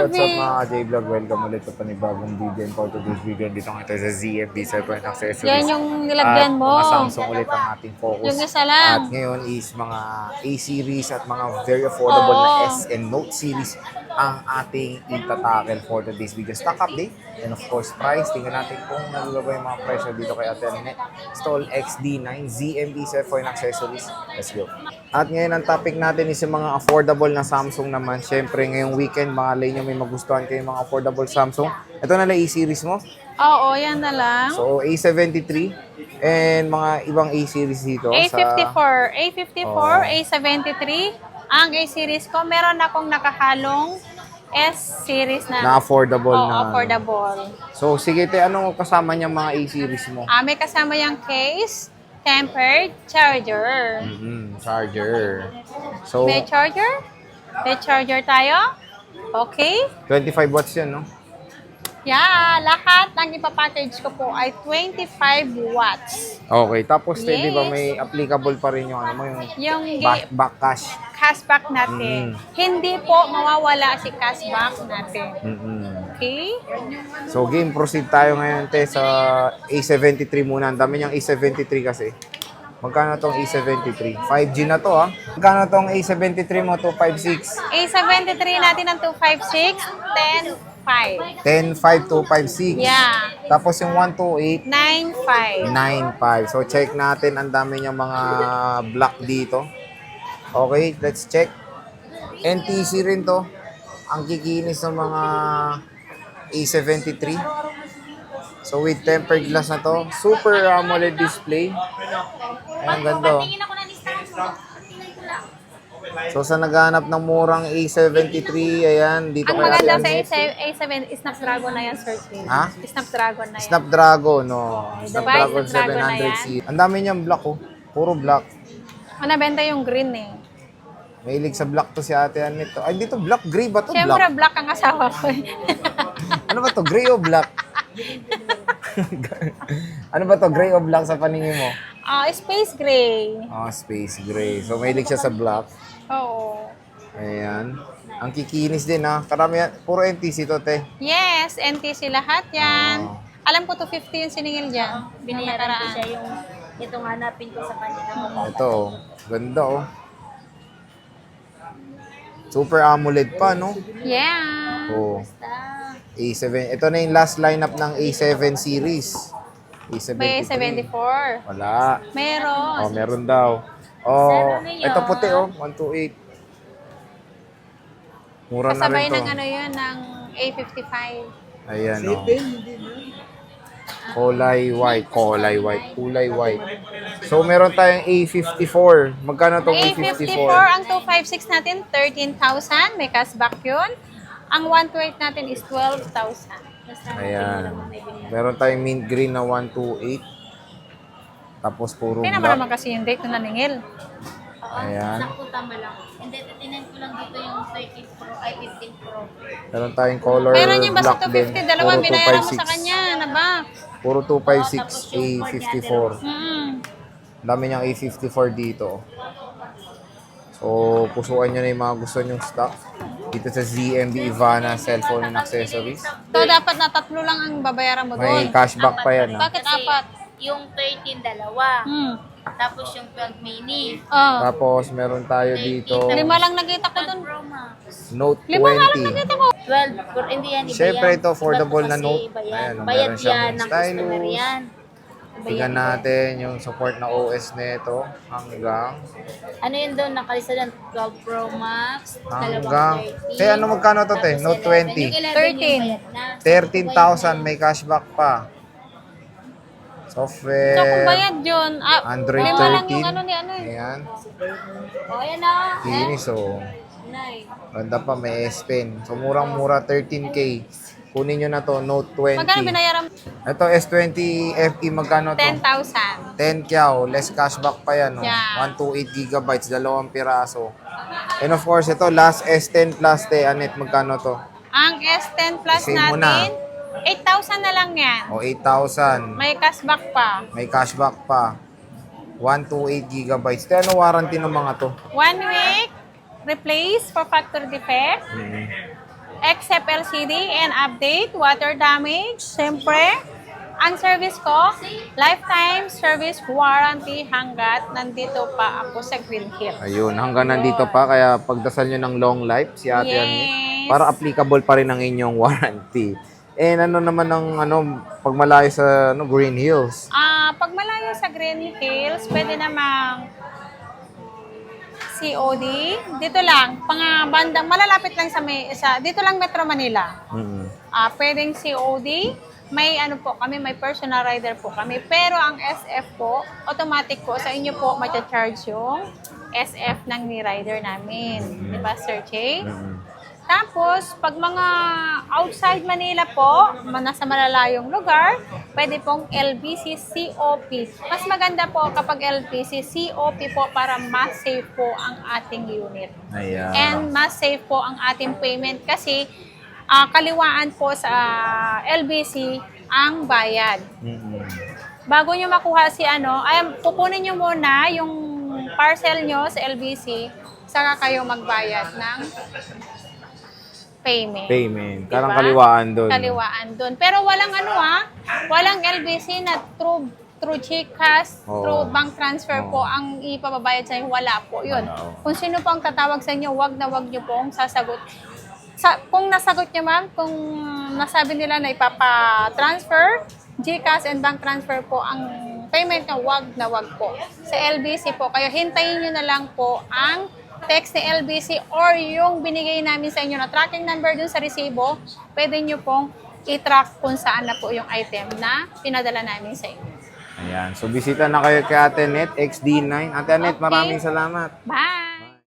what's up mga J-Vlog? Welcome ulit sa panibagong video and for today's video. Dito nga tayo sa ZFB Cellphone Accessories. Yan yung nilagyan mo. At mga Samsung ulit ang ating focus. Yung isa lang. At ngayon is mga A-series at mga very affordable na S and Note series ang ating itatakel for today's video. Stock update and of course price. Tingnan natin kung nalulaba yung mga presyo dito kay Ate Annette. Stall XD9 ZMB Cellphone Accessories. Let's go. At ngayon ang topic natin is yung mga affordable na Samsung naman. Siyempre ngayong weekend, mga lane nyo may magustuhan kayo mga affordable Samsung. Ito na lang A-series mo. Oo, yan na lang. So A73 and mga ibang A-series dito. A54, A54, A73. Ang A-series ko, meron akong nakahalong S-series na. Na affordable Oo, na. affordable. So sige te, ano kasama niya mga A-series mo? May kasama yung case, tempered, charger. Charger. So May charger? May charger tayo? Okay. 25 watts yan, no? Yeah, lahat ng ipapackage ko po ay 25 watts. Okay, tapos te, Yes. di ba may applicable pa rin yung ano mo, yung Yung back cash. cashback natin. Hindi po mawawala si cashback natin. Okay? So game, proceed tayo ngayon te sa A73 muna. Ang dami niyang A73 kasi. Magkano tong A73? 5G na to ha. Magkano tong A73 mo? 256? A73 natin ng 256, 10.5. 10.5, 256. Yeah. Tapos yung 128, 9.5. 9.5. So check natin, ang dami niyang mga block dito. Okay, let's check. NTC rin to. Ang kikinis ng mga A73. So with tempered glass na to. Super AMOLED display. Ayan, ganda. So sa naghahanap ng murang A73, ayan, dito Ang kay Ate maganda sa Annette. A7, Snapdragon na yan, Sir King. Ha? Snapdragon na yan. Snapdragon, no. Snapdragon Snapdragon na 700C. Ang dami niyang black, oh. Puro black. Nabenta yung green eh. Mahilig sa black to si Ate Annette. Ay, dito black, gray ba to? Siyempre, Black. black ang asawa ko eh. Ano ba to? Gray o black? Ano ba to? Gray o black sa paningin mo? Space gray. Space gray. So, mahilig siya sa black. Oo. Ayan. Ang kikinis din, ha? Karami yan. Puro NTC to, te. Yes, NTC lahat yan. Oo. Alam ko 250 yung siningil dyan. Binayaran ko siya yung itong hanapin ko sa kanya na Ito, oh. Ganda, oh. Super AMOLED pa, no? Yeah. Oh. basta. A7. Ito na yung last lineup ng A7 series. A73. May 74. Wala. Meron. Oh, meron daw. Oh, ito puti, oh. 128. Mura na Kasabay rin to. ng ano yun, ng A55. Ayan, oh. Kulay white. Kulay white. Kulay white. So, meron tayong A54. Magkano tong A54, A54? ang 256 natin, 13,000. May cashback yun. Ang 128 natin is 12,000. Ayan. Meron tayong mint green na 128. Tapos puro Kaya naman black. naman kasi yung date na naningil. Ayan. Sakto tama lang. Hindi, tinan ko lang dito yung 13 Pro, ay 15 Pro. Meron tayong color Meron yung basta black din. 250, dalawa Puro binayaran mo sa 256. kanya, na ba? Puro 256 A54. Dami niyang A54 dito. So, pusuan nyo na yung mga gusto nyong stock. Dito sa ZMB Ivana Cellphone and Accessories. So, dapat na tatlo lang ang babayaran mo May doon. cashback pa yan. Ha? Bakit apat? Yung 13, dalawa. Hmm. Tapos yung 12 mini. Oh. Tapos, meron tayo dito 13, Lima lang nakita ko doon. Pro Max. Note Lima nga lang 20. nakita ko. 12, Pro, hindi yan, iba Syempre, yan. ito, affordable Iba na kasi Note. iba yan. Ayan, Bayad meron siyang yan ng customer stylus. yan. Iba Tingnan yan. natin yung support na OS nito hanggang Ano yun doon? Nakalisa doon 12 Pro Max. hanggang dalawang 13. te ano magkano to te? Tapos Note 11. 20. Yung 11 yung 13. bayad na. 13,000 may cashback pa. Software. So, kung bayad yun, Android lima lang 13. yung ano ni ano eh. Ayan. O, yan na. Kinis oh. Nay. Ganda pa may S Pen. So murang-mura 13K. Kunin nyo na to Note 20. Magkano binayaran mo? Ito S20 FE magkano to? 10,000. 10 kyaw, less cashback pa yan. Oh. Yeah. 128 gigabytes, dalawang piraso. And of course, ito last S10 Plus te, Annette, magkano to? Ang S10 Plus Isave mo na. natin, 8,000 na lang yan. O 8,000. May cashback pa. May cashback pa. 128 gigabytes. Kaya ano warranty ng mga to? 1 week, replace for factory defect. except LCD and update, water damage, siyempre, ang service ko, lifetime service warranty hanggat nandito pa ako sa Green Hill. Ayun, hanggang nandito pa, kaya pagdasal nyo ng long life si Ate Annette, Yes. para applicable pa rin ang inyong warranty. And ano naman ang pag malayo sa Green Hills? Pag malayo sa Green Hills, pwede namang COD. Dito lang, bandang malalapit lang dito lang Metro Manila. Mm-mm. Pwedeng COD. May po kami, may personal rider po kami. Pero ang SF po, automatic po, sa inyo po matcha-charge yung SF ng ni-rider namin. Di ba, Sir Che? Mm-mm. Tapos, pag mga outside Manila po, nasa malalayong lugar, pwede pong LBC COP. Mas maganda po kapag LBC COP po para mas safe po ang ating unit. Ayan. And mas safe po ang ating payment kasi kaliwaan po sa LBC ang bayad. Mm-mm. Bago nyo makuha kukunin nyo muna yung parcel nyo sa LBC, saka kayo magbayad ng payment. Karang Diba? kaliwaan doon. Kaliwaan doon. Pero walang walang LBC na through GCash, Oo. through bank transfer Oo. po ang ipababayad sa inyo. Wala po yun. Wala, oo. Kung sino po ang tatawag sa inyo, wag nyo pong sasagot. Kung nasagot nyo, ma'am, kung nasabi nila na ipapa-transfer, GCash and bank transfer po ang payment na wag po. Sa LBC po, kayo hintayin nyo na lang po ang text ni LBC or yung binigay namin sa inyo na tracking number dun sa resibo, pwede nyo pong i-track kung saan na po yung item na pinadala namin sa inyo. Ayan. So, bisita na kayo kay Ate Annette, XD9. Ate Annette, Okay. maraming salamat. Bye!